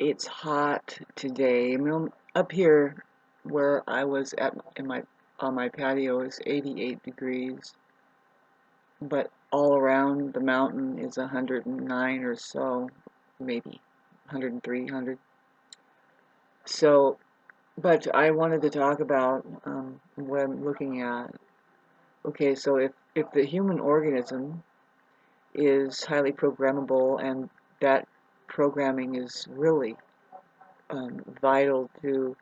It's hot today. I mean, up here where I was at on my patio is 88 degrees, but all around the mountain is 109 or so, maybe 103, 100. So, but I wanted to talk about what I'm looking at. Okay, so if the human organism is highly programmable and that programming is really vital to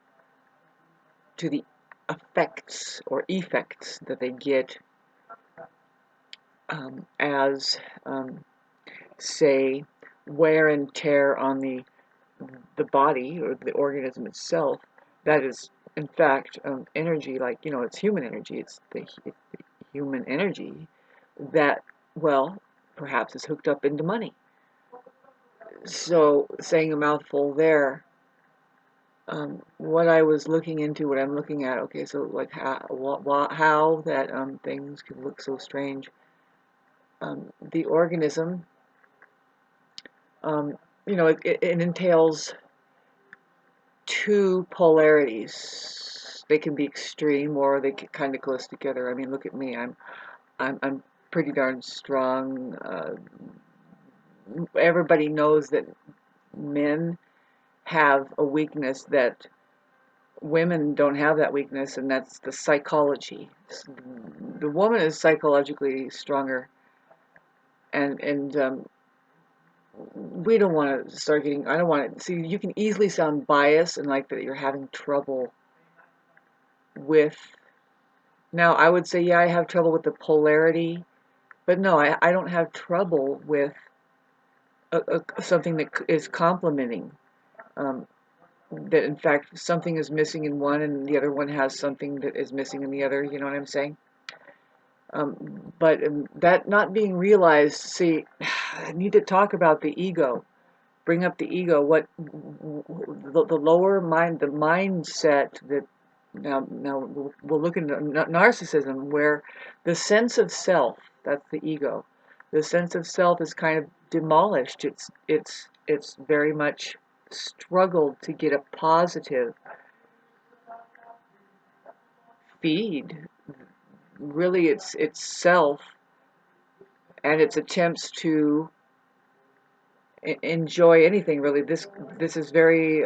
the effects or effects that they get as, say, wear and tear on the body or the organism itself. That is, in fact, energy. Like it's human energy. It's the human energy that, well, perhaps is hooked up into money. So, saying a mouthful there. What I was looking into, what I'm looking at, okay, so like how that things can look so strange. The organism, it entails two polarities. They can be extreme or they get kind of close together. I mean, look at me. I'm pretty darn strong. Everybody knows that men have a weakness that women don't have, that weakness, and that's the psychology. The woman is psychologically stronger, and we don't want to start getting. I don't want to see. You can easily sound biased and like that you're having trouble with. Now, I would say, yeah, I have trouble with the polarity, but no, I don't have trouble with something that is complementing. Um, that in fact something is missing in one and the other one has something that is missing in the other. You know what I'm saying? But that not being realized, see, I need to talk about the ego, bring up the ego, what the lower mind, the mindset that now we'll look into narcissism, where the sense of self, that's the ego, the sense of self is kind of demolished. It's very much struggled to get a positive feed. Really, it's self and its attempts to enjoy anything really. This is very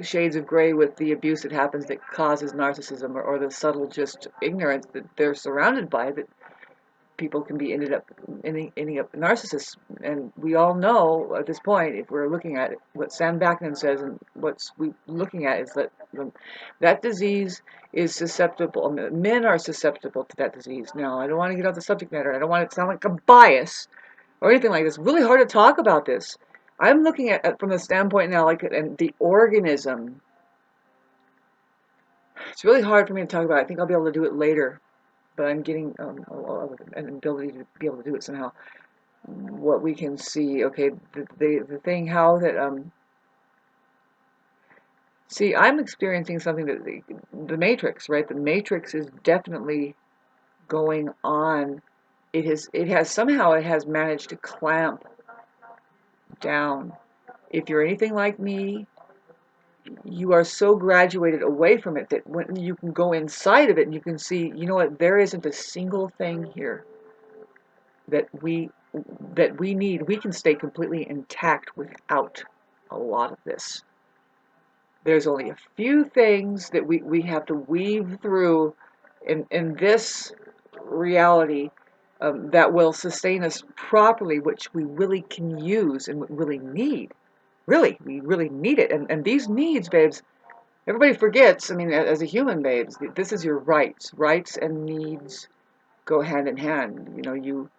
shades of gray with the abuse that happens that causes narcissism, or the subtle just ignorance that they're surrounded by, that people can be ending up narcissists. And we all know at this point, if we're looking at it, what Sam Backman says, and what's we looking at is that that disease is susceptible. Men are susceptible to that disease. Now, I don't want to get off the subject matter. I don't want it to sound like a bias or anything like this. It's really hard to talk about this. I'm looking at from the standpoint now, like, and the organism. It's really hard for me to talk about. I think I'll be able to do it later, but I'm getting an ability to be able to do it somehow. What we can see, okay, the thing, how that see, I'm experiencing something that the matrix, right? The matrix is definitely going on. It has somehow it has managed to clamp down. If you're anything like me, you are so graduated away from it that when you can go inside of it and you can see, you know what, there isn't a single thing here that we need. We can stay completely intact without a lot of this. There's only a few things that we have to weave through in this reality, that will sustain us properly, which we really can use and really need. Really, we really need it. And these needs, babes, everybody forgets. I mean, as a human, babes, this is your rights. Rights and needs go hand in hand. You know, you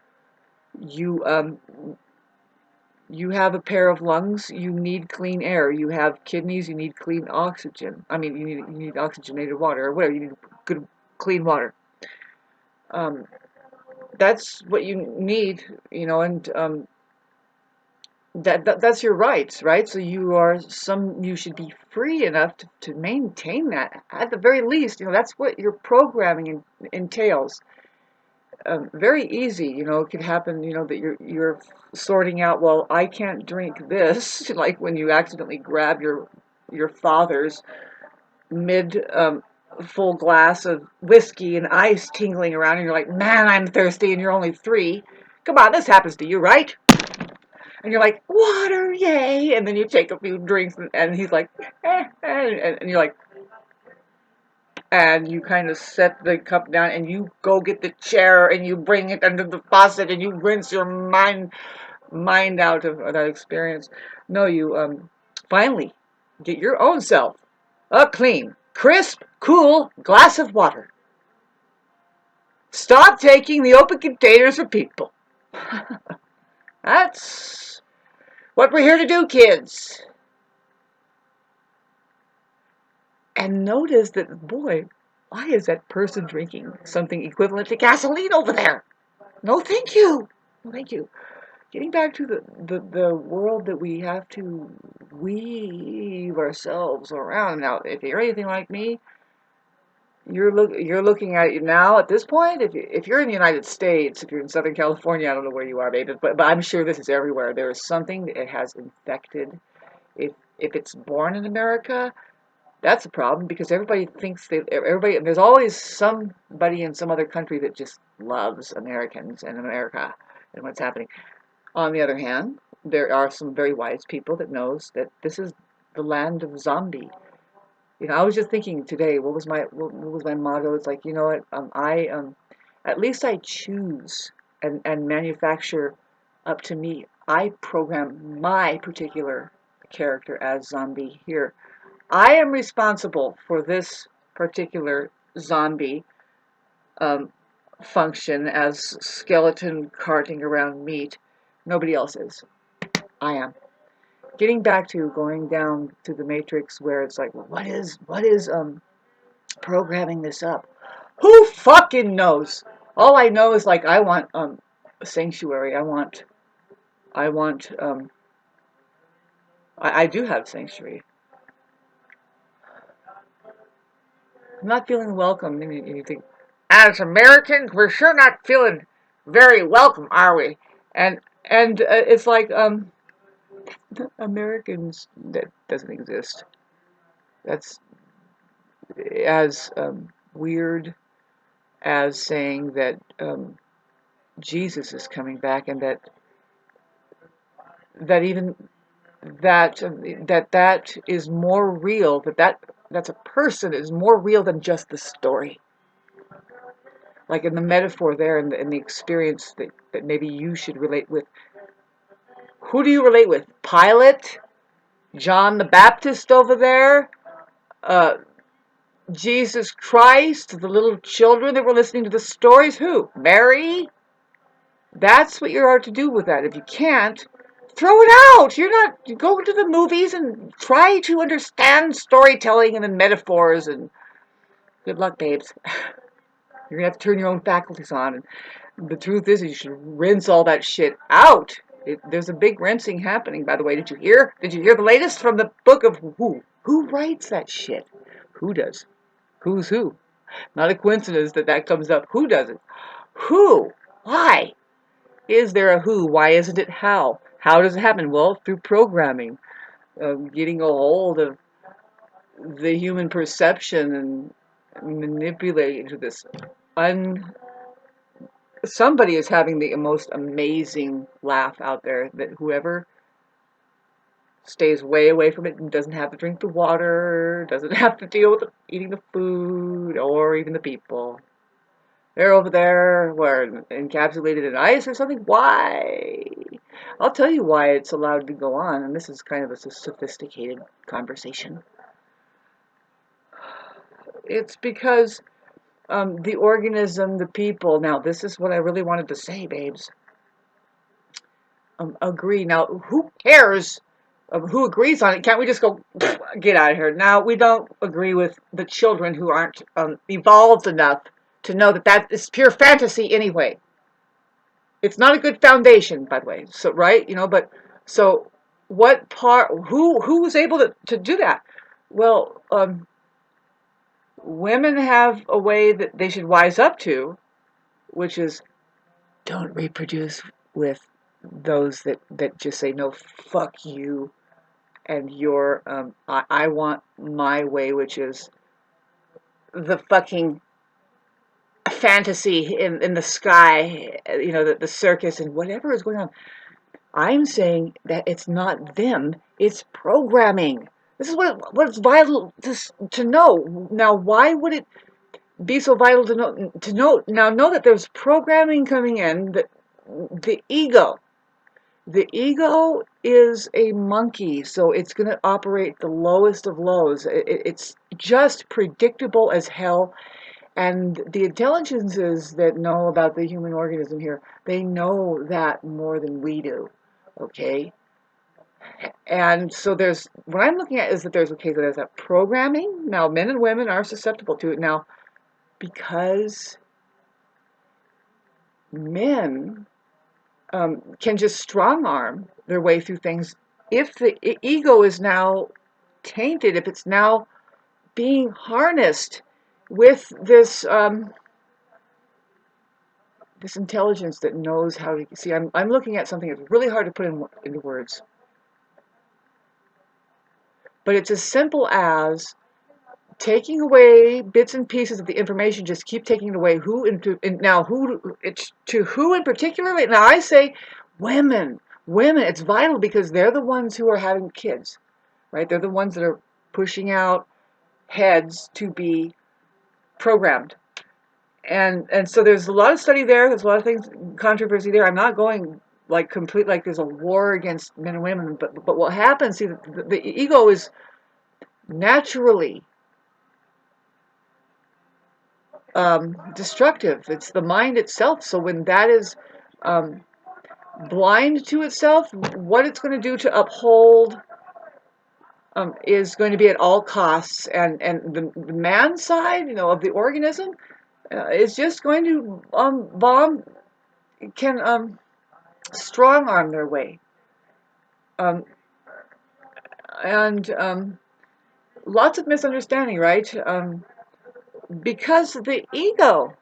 you have a pair of lungs, you need clean air. You have kidneys, you need clean oxygen. I mean, you need oxygenated water, or whatever. You need good, clean water. Um, that's what you need, and that's your rights, right? So you should be free enough to maintain that at the very least. That's what your programming entails. very easy. You know, it could happen. You know that you're sorting out. Well, I can't drink this. Like when you accidentally grab your father's mid full glass of whiskey and ice tingling around, and you're like, man, I'm thirsty, and you're only 3. Come on, this happens to you, right? And you're like, water, yay! And then you take a few drinks, and he's like, and you're like, and you kind of set the cup down, and you go get the chair, and you bring it under the faucet, and you rinse your mind out of that experience. No, you finally get your own self a clean, crisp, cool glass of water. Stop taking the open containers for people. That's what we're here to do, kids. And notice that, boy, why is that person drinking something equivalent to gasoline over there? No, thank you. No, thank you. Getting back to the world that we have to weave ourselves around. Now, if you're anything like me, you're looking at it now at this point. If you're in the United States, if you're in Southern California, I don't know where you are, baby, but I'm sure this is everywhere. There is something that it has infected. If it's born in America, that's a problem because everybody thinks everybody. There's always somebody in some other country that just loves Americans and America and what's happening. On the other hand, there are some very wise people that knows that this is the land of zombie. You know, I was just thinking today, what was my motto? It's like, you know what, at least I choose and manufacture up to me. I program my particular character as zombie here. I am responsible for this particular zombie um, function as skeleton carting around meat. Nobody else is. I am. Getting back to going down to the matrix where it's like, what is programming this up? Who fucking knows? All I know is like I want a sanctuary. I do have sanctuary. I'm not feeling welcome. And you think, as Americans, we're sure not feeling very welcome, are we? And it's like Americans, that doesn't exist. That's as weird as saying that Jesus is coming back, and that even that is more real. That's a person is more real than just the story. Like in the metaphor there, and the experience that maybe you should relate with. Who do you relate with? Pilate, John the Baptist over there, uh, Jesus Christ, the little children that were listening to the stories. Who? Mary. That's what you are to do with that. If you can't, throw it out. You're not, you go to the movies and try to understand storytelling and the metaphors, and good luck, babes. You're gonna have to turn your own faculties on. And the truth is, you should rinse all that shit out. There's a big rinsing happening, by the way. Did you hear? Did you hear the latest from the book of who? Who writes that shit? Who does? Who's who? Not a coincidence that comes up. Who does it? Who? Why? Is there a who? Why isn't it how? How does it happen? Well, through programming, getting a hold of the human perception and manipulating to this. Somebody is having the most amazing laugh out there that whoever stays way away from it and doesn't have to drink the water, doesn't have to deal with eating the food or even the people. They're over there, where encapsulated in ice or something. Why? I'll tell you why it's allowed to go on, and this is kind of a sophisticated conversation. It's because the organism, the people. Now, this is what I really wanted to say, babes. Agree. Now, who cares who agrees on it? Can't we just go get out of here? Now, we don't agree with the children who aren't evolved enough to know that is pure fantasy anyway. It's not a good foundation, by the way. So, right, you know, but so what part? Who was able to do that? Well, women have a way that they should wise up to, which is don't reproduce with those that just say, no, fuck you, and your, I want my way, which is the fucking fantasy in the sky, the circus and whatever is going on. I'm saying that it's not them, it's programming. This is what's vital to know. Now, why would it be so vital to know? Know that there's programming coming in. That the ego, is a monkey, so it's going to operate the lowest of lows. It's just predictable as hell. And the intelligences that know about the human organism here, they know that more than we do. Okay? And so what I'm looking at is that so there's that programming. Now, men and women are susceptible to it. Now, because men can just strong arm their way through things, if the ego is now tainted, if it's now being harnessed with this this intelligence that knows how to see. I'm looking at something that's really hard to put into words, but it's as simple as taking away bits and pieces of the information. Just keep taking it away. To who in particular? Now I say women. It's vital because they're the ones who are having kids, right? They're the ones that are pushing out heads to be programmed. And so there's a lot of study there. There's a lot of things, controversy there. I'm not going like complete, like there's a war against men and women. But what happens? See, the ego is naturally destructive. It's the mind itself. So when that is blind to itself, what it's going to do to uphold is going to be at all costs. And the man side, of the organism, is just going to can strong arm their way. And lots of misunderstanding, right? Because the ego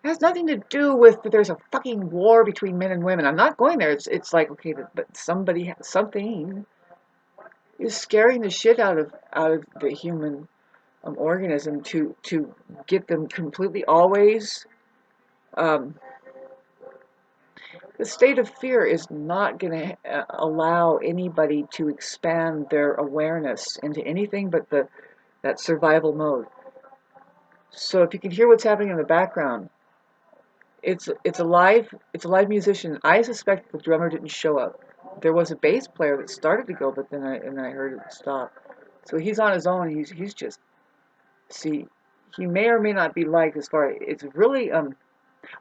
has nothing to do with that there's a fucking war between men and women. I'm not going there. It's like, okay, but something is scaring the shit out of the human organism to get them completely always. The state of fear is not going to allow anybody to expand their awareness into anything but that survival mode. So if you can hear what's happening in the background, it's a live musician. I suspect the drummer didn't show up. There was a bass player that started to go, but then I heard it stop. So he's on his own. He's just, see, he may or may not be liked as far. It's really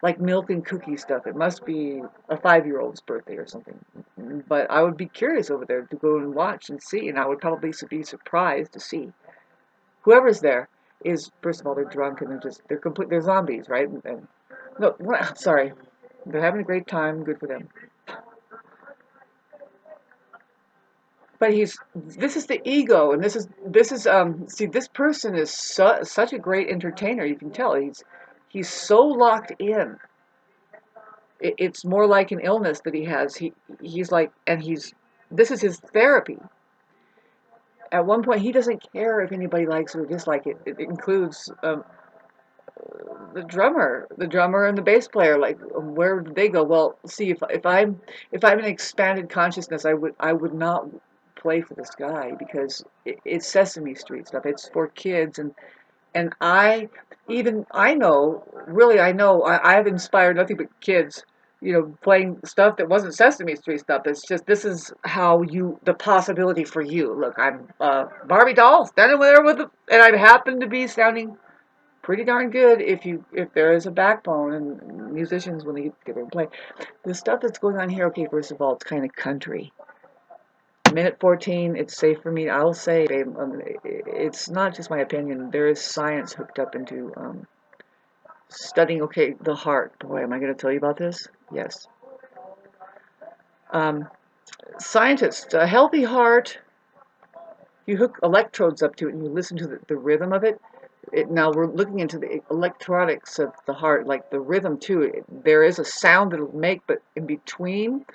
like milk and cookie stuff. It must be a 5-year-old's birthday or something. But I would be curious over there to go and watch and see, and I would probably be surprised to see whoever's there is, first of all, they're drunk and they're zombies, right? And no, sorry, they're having a great time. Good for them. But this is the ego, and this is see, this person is such a great entertainer. You can tell he's so locked in. It's more like an illness that he has. He's like, and this is his therapy. At one point, he doesn't care if anybody likes it or dislikes it. It includes the drummer and the bass player. Like, where did they go? Well, see, if I'm an expanded consciousness, I would not play for this guy because it's Sesame Street stuff. It's for kids, and I know I've inspired nothing but kids, playing stuff that wasn't Sesame Street stuff. It's just, this is how the possibility for you. Look, I'm a Barbie doll standing there and I happen to be sounding pretty darn good if there is a backbone, and musicians, when they get together and play. The stuff that's going on here, okay, first of all, it's kind of country. Minute 14, it's safe for me. I'll say, it's not just my opinion. There is science hooked up into studying, okay, the heart. Boy, am I going to tell you about this? Yes. Scientists, a healthy heart, you hook electrodes up to it and you listen to the rhythm of it. Now we're looking into the electronics of the heart, like the rhythm too. There is a sound that it'll make, but in between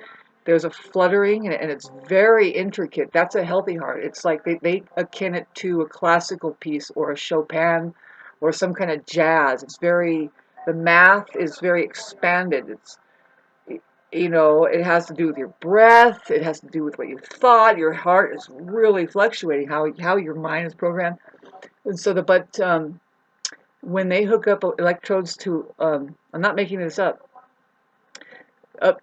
there's a fluttering, and it's very intricate. That's a healthy heart. It's like they akin it to a classical piece or a Chopin or some kind of jazz. It's very, the math is very expanded. It's, it has to do with your breath. It has to do with what you thought. Your heart is really fluctuating, how your mind is programmed. And so when they hook up electrodes to, I'm not making this up,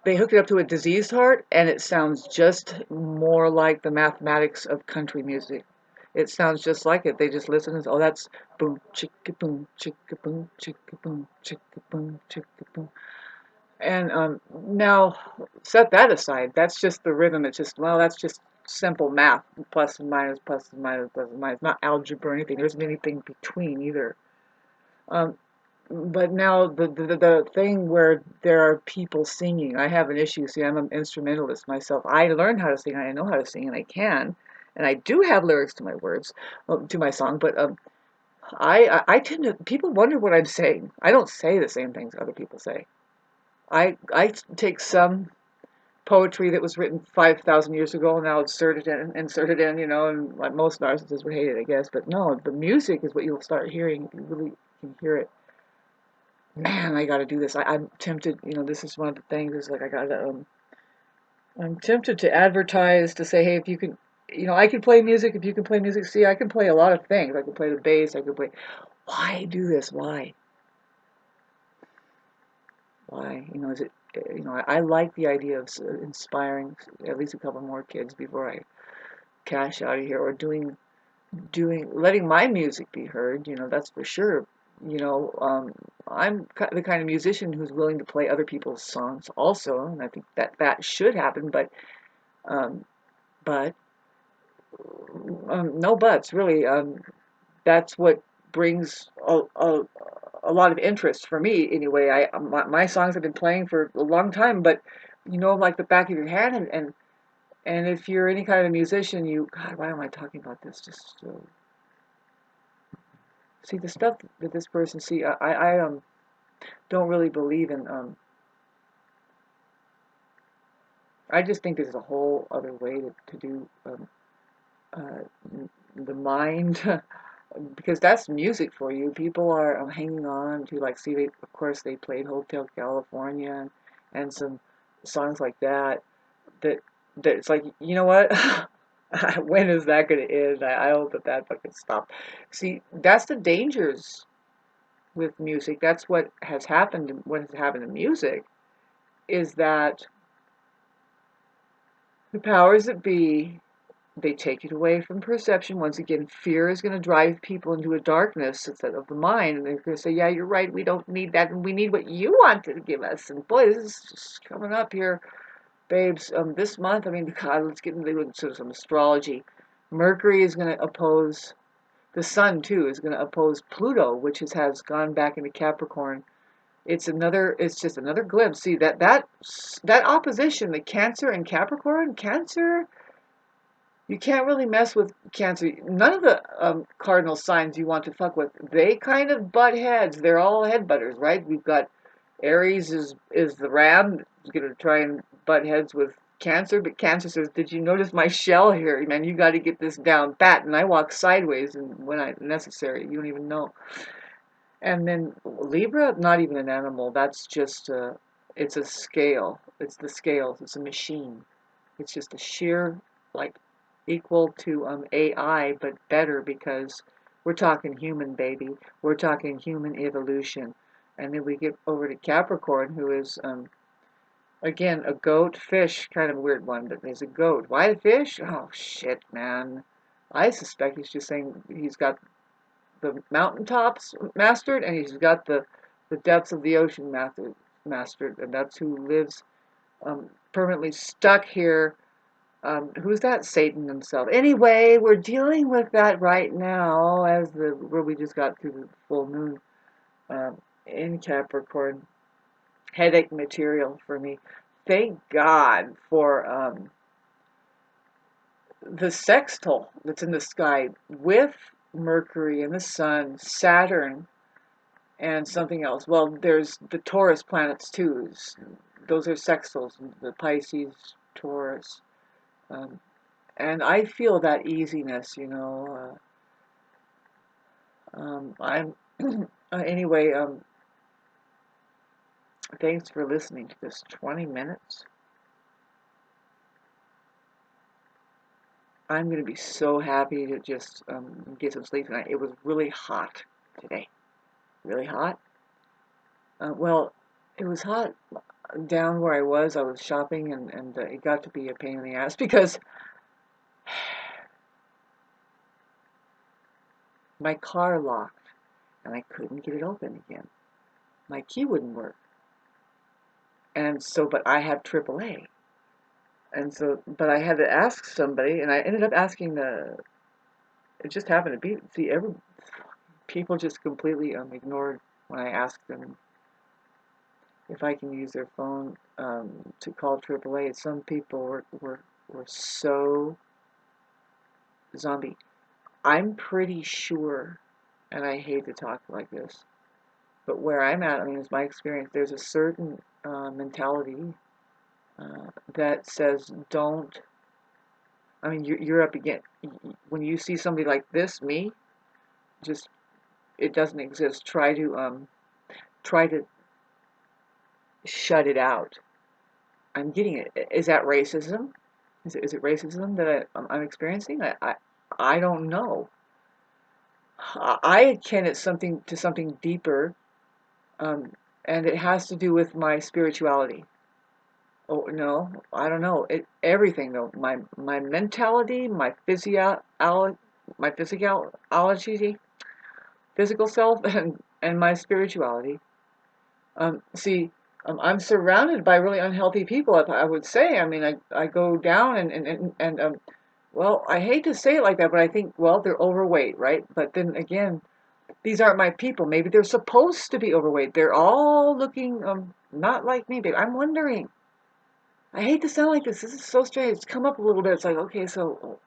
they hooked it up to a diseased heart, and it sounds just more like the mathematics of country music. It sounds just like it. They just listen and, oh, that's boom, chicka boom, chicka boom, chicka boom, chicka boom, chicka boom. And now set that aside. That's just the rhythm. It's just, well, that's just simple math, plus and minus, plus and minus, plus and minus. Not algebra or anything. There isn't anything between either. Um, but now the thing where there are people singing, I have an issue. See, I'm an instrumentalist myself. I learned how to sing. I know how to sing, and I can, and I do have lyrics to my words, to my song. But I tend to, people wonder what I'm saying. I don't say the same things other people say. I take some poetry that was written 5,000 years ago, and now inserted in, and like most narcissists would hate it, I guess. But no, the music is what you'll start hearing. You really can hear it. Man, I got to do this. I'm tempted, this is one of the things, is like, I'm tempted to advertise, to say, hey, if you can, I can play music, if you can play music. See, I can play a lot of things. I can play the bass, I can play, why do this? Why? Why? Is it, I like the idea of inspiring at least a couple more kids before I cash out of here, or letting my music be heard, that's for sure. I'm the kind of musician who's willing to play other people's songs also, and I think that should happen, um, but no buts, really. That's what brings a lot of interest for me, anyway. My songs have been playing for a long time, but like the back of your hand, and if you're any kind of a musician, God, why am I talking about this? Just see the stuff that this person, see, I don't really believe in, I just think there's a whole other way to do, the mind, because that's music for you. People are, hanging on to, like, see, of course they played Hotel California and some songs like that, that it's like, you know what? When is that going to end? I hope that fucking stops. See, that's the dangers with music. That's what has happened to music, is that the powers that be, they take it away from perception. Once again, fear is going to drive people into a darkness of the mind, and they're going to say, yeah, you're right, we don't need that, and we need what you want to give us. And boy, this is just coming up here, babes. This month, I mean, God, let's get into some astrology. Mercury is going to oppose, the sun too is going to oppose Pluto, which has gone back into Capricorn. It's just another glimpse. See, that opposition, the Cancer and Capricorn. Cancer, you can't really mess with Cancer. None of the cardinal signs you want to fuck with. They kind of butt heads. They're all headbutters, right? We've got Aries is the ram. He's gonna try and butt heads with Cancer, but Cancer says, "Did you notice my shell here, man? You got to get this down pat." And I walk sideways, and when necessary, you don't even know. And then Libra, not even an animal. That's just it's a scale. It's the scales. It's a machine. It's just a sheer, like, equal to AI, but better, because we're talking human, baby. We're talking human evolution. And then we get over to Capricorn, who is again a goat fish, kind of a weird one, but there's a goat. Why a fish? Oh shit, man. I suspect he's just saying he's got the mountaintops mastered, and he's got the depths of the ocean mastered, and that's who lives permanently stuck here. Who's that? Satan himself. Anyway, we're dealing with that right now, where we just got through the full moon in Capricorn. Headache material for me. Thank God for the sextile that's in the sky with Mercury and the Sun, Saturn, and something else. Well, there's the Taurus planets too. Those are sextiles, the Pisces, Taurus. Um, and I feel that easiness, you know. I'm anyway. Thanks for listening to this 20 minutes. I'm going to be so happy to just get some sleep tonight. It was really hot today. Really hot. Well, it was hot down where I was. I was shopping, and it got to be a pain in the ass because my car locked and I couldn't get it open again. My key wouldn't work. And so, but I have AAA. And so, but I had to ask somebody, and I ended up asking it just happened to be, see, people just completely ignored when I asked them if I can use their phone to call AAA. Some people were so zombie. I'm pretty sure, and I hate to talk like this, but where I'm at, I mean, it's my experience, there's a certain mentality that says don't, I mean, you're up again. When you see somebody like this, me, just, it doesn't exist. Try to shut it out. I'm getting it. Is that racism? Is it racism that I'm experiencing? I don't know. I akin it to something deeper, um, and it has to do with my spirituality. Oh no, I don't know. Everything though. My mentality, my physicality, physical self, and my spirituality. See, I'm surrounded by really unhealthy people. I would say. I mean, I go down and well, I hate to say it like that, but I think, well, they're overweight, right? But then again, these aren't my people. Maybe they're supposed to be overweight. They're all looking not like me, but I'm wondering. I hate to sound like this. This is so strange. It's come up a little bit. It's like, okay, so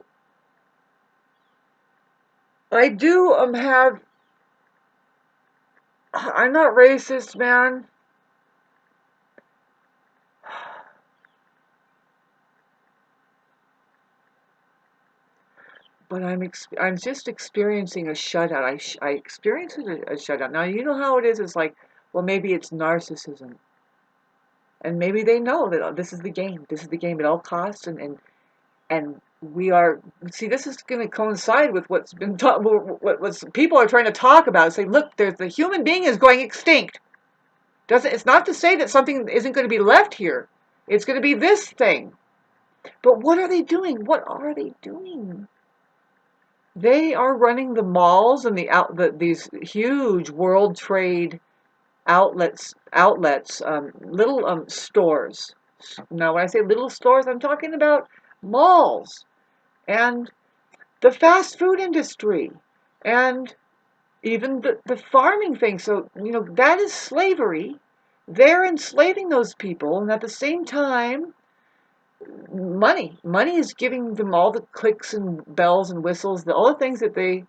I do have. I'm not racist, man. But I'm just experiencing a shutout. I experienced a shutout. Now you know how it is. It's like, well, maybe it's narcissism, and maybe they know that this is the game. This is the game at all costs, and we are. See, this is going to coincide with what's been taught. What people are trying to talk about. Say, look, there's the human being is going extinct. Doesn't It's not to say that something isn't going to be left here. It's going to be this thing. But what are they doing? What are they doing? They are running the malls and these huge World Trade outlets, little stores. Now, when I say little stores, I'm talking about malls and the fast food industry and even the farming thing. So, you know, that is slavery. They're enslaving those people, and at the same time, money is giving them all the clicks and bells and whistles, all the things that they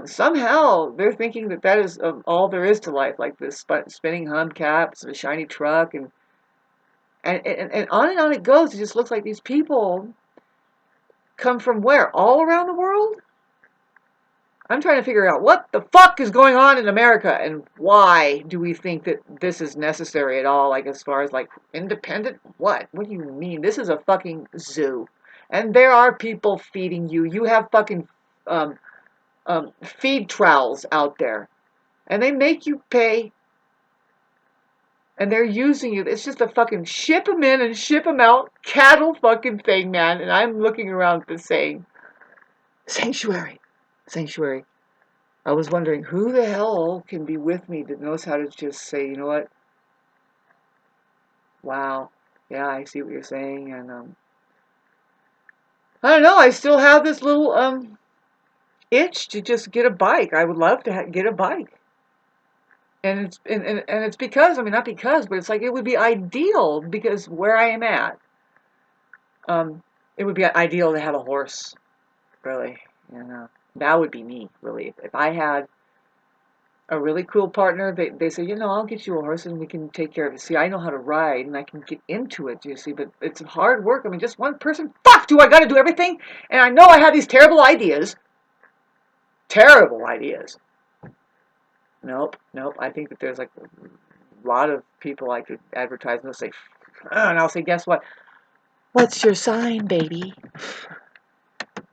somehow they're thinking that is all there is to life, like this spinning hubcaps and a shiny truck, and on it goes. It just looks like these people come from where, all around the world. I'm trying to figure out what the fuck is going on in America, and why do we think that this is necessary at all? Like, as far as like independent, what do you mean? This is a fucking zoo, and there are people feeding you. You have fucking um, feed trowels out there, and they make you pay, and they're using you. It's just a fucking ship them in and ship them out cattle fucking thing, man. And I'm looking around this saying, sanctuary, sanctuary. I was wondering who the hell can be with me that knows how to just say, you know what? Wow, yeah, I see what you're saying, and I don't know. I still have this little itch to just get a bike. I would love to get a bike, and it's because, I mean, not because, but it's like it would be ideal because where I am at, it would be ideal to have a horse, really, you know. That would be me, really. If I had a really cool partner, they say, I'll get you a horse and we can take care of it. See, I know how to ride and I can get into it, you see, but it's hard work. I mean, just one person, fuck, do I got to do everything? And I know I have these terrible ideas. Terrible ideas. Nope, nope. I think that there's like a lot of people I could advertise and they'll say, and I'll say, guess what? What's your sign, baby?